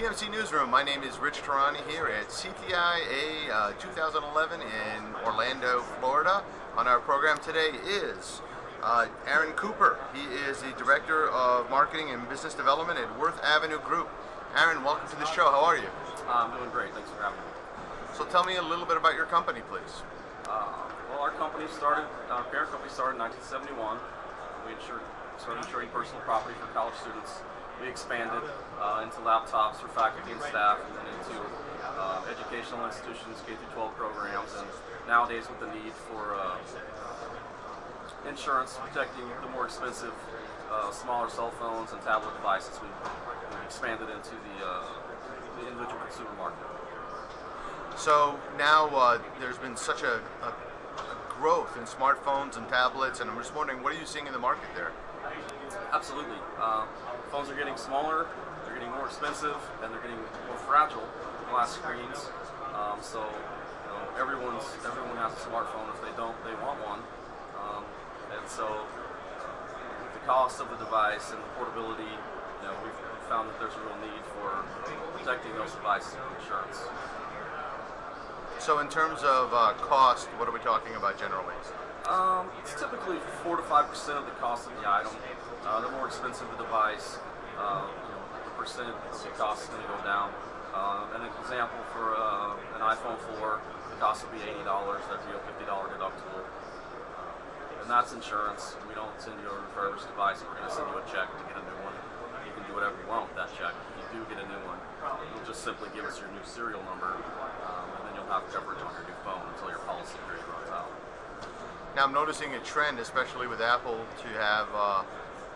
TMC Newsroom. My name is Rich Tehrani here at CTIA 2011 in Orlando, Florida. On our program today is Aaron Cooper. He is the Director of Marketing and Business Development at Worth Ave Group. Aaron, welcome to the show. How are you? I'm doing great. Thanks for having me. So tell me a little bit about your company, please. Well, our parent company started in 1971. We started insuring personal property for college students. We expanded into laptops for faculty and staff, and then into educational institutions, K-12 programs, and nowadays with the need for insurance protecting the more expensive, smaller cell phones and tablet devices, we've expanded into the individual consumer market. So now there's been such a growth in smartphones and tablets, and I'm just wondering, what are you seeing in the market there? Absolutely. Phones are getting smaller, they're getting more expensive, and they're getting more fragile, glass screens. So everyone has a smartphone. If they don't, they want one. And so with the cost of the device and the portability, we've found that there's a real need for protecting those devices with insurance. So in terms of cost, what are we talking about generally? It's typically 4 to 5% of the cost of the item. The more expensive the device, the percent of the cost is going to go down. An example for an iPhone 4, the cost would be $80. That'd be a $50 deductible. And that's insurance. We don't send you a refurbished device. We're going to send you a check to get a new one. You can do whatever you want with that check. If you do get a new one, you'll just simply give us your new serial number, and then you'll have coverage on your new phone until your policy period runs out. Now I'm noticing a trend, especially with Apple, to have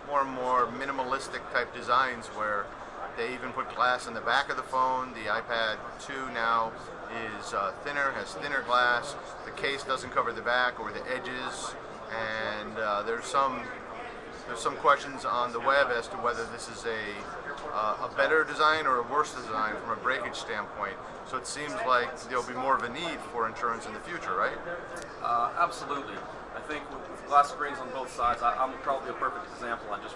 more and more minimalistic type designs where they even put glass in the back of the phone. The iPad 2 now is has thinner glass. The case doesn't cover the back or the edges, and there's some questions on the web as to whether this is a better design or a worse design from a breakage standpoint. So it seems like there'll be more of a need for insurance in the future, right? Absolutely. I think with glass screens on both sides, I'm probably a perfect example. I just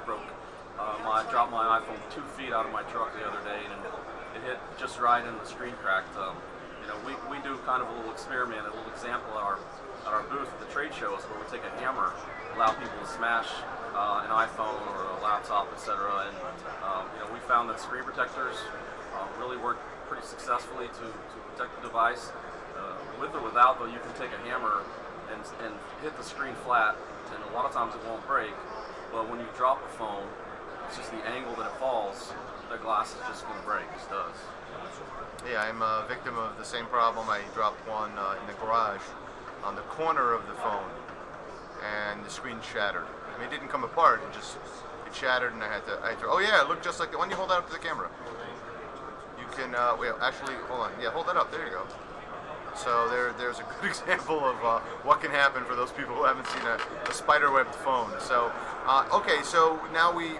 I dropped my iPhone 2 feet out of my truck the other day, and it hit just right and the screen cracked. We do kind of a little experiment, a little example at our booth at the trade shows where we take a hammer, allow people to smash an iPhone or a laptop, etc. And we found that screen protectors really work pretty successfully to protect the device. With or without, though, you can take a hammer and hit the screen flat, and a lot of times it won't break. But when you drop the phone, it's just the angle that it falls, the glass is just going to break. It just does. Yeah, I'm a victim of the same problem. I dropped one in the garage on the corner of the phone, and the screen shattered. I mean, it didn't come apart. It shattered, and I had to. Oh yeah, it looked just like the one. You hold that up to the camera. You can. Well, actually, hold on. Yeah, hold that up. There you go. So there's a good example of what can happen for those people who haven't seen a spider-webbed phone. So, okay, so now we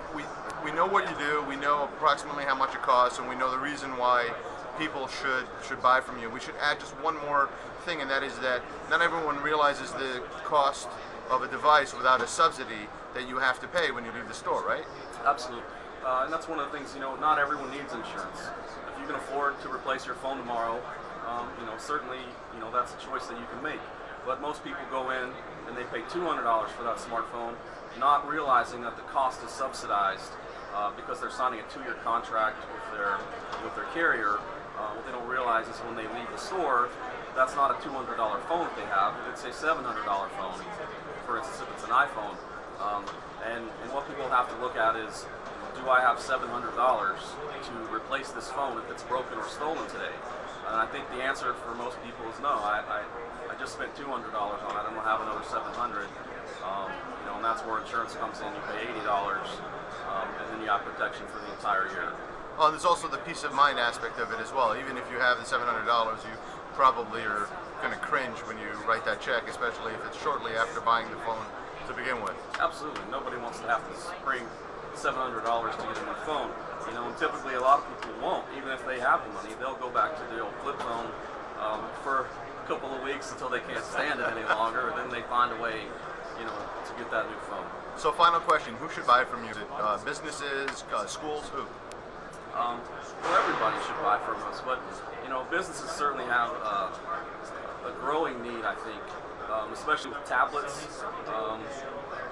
know what you do, we know approximately how much it costs, and we know the reason why people should buy from you. We should add just one more thing, and that is that not everyone realizes the cost of a device without a subsidy that you have to pay when you leave the store, right? Absolutely. And that's one of the things, not everyone needs insurance. If you can afford to replace your phone tomorrow, certainly, that's a choice that you can make. But most people go in and they pay $200 for that smartphone, not realizing that the cost is subsidized because they're signing a 2-year contract with their carrier. What they don't realize is when they leave the store, that's not a $200 phone that they have. It's a $700 phone, for instance, if it's an iPhone. And what people have to look at is, do I have $700 to replace this phone if it's broken or stolen today? And I think the answer for most people is no. I just spent $200 on it. I don't have another $700. And that's where insurance comes in. You pay $80, and then you have protection for the entire year. Well, and there's also the peace of mind aspect of it as well. Even if you have the $700, you probably are going to cringe when you write that check, especially if it's shortly after buying the phone to begin with. Absolutely. Nobody wants to have to spring $700 to get a new phone. And typically a lot of people won't, even if they have the money. They'll go back to the old flip phone for a couple of weeks until they can't stand it any longer, and then they find a way, to get that new phone. So final question, who should buy from you? Businesses, schools, who? Well, everybody should buy from us, but businesses certainly have a growing need, I think, especially with tablets.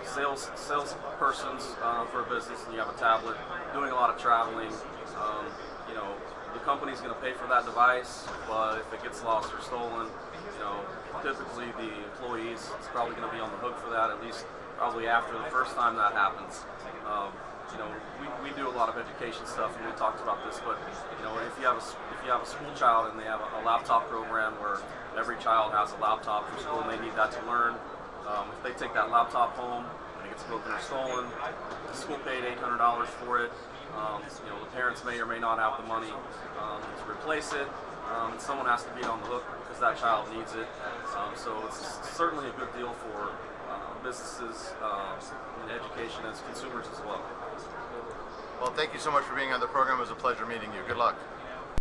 Salespersons for a business, and you have a tablet, doing a lot of traveling. Um, the company's going to pay for that device, but if it gets lost or stolen, typically the employees is probably going to be on the hook for that, at least probably after the first time that happens. We do a lot of education stuff, and we talked about this, but if you have a school child and they have a laptop program where every child has a laptop for school and they need that to learn, if they take that laptop home and it gets broken or stolen, the school paid $800 for it. The parents may or may not have the money to replace it, and someone has to be on the hook because that child needs it. So it's certainly a good deal for businesses and education as consumers as well. Well, thank you so much for being on the program. It was a pleasure meeting you. Good luck.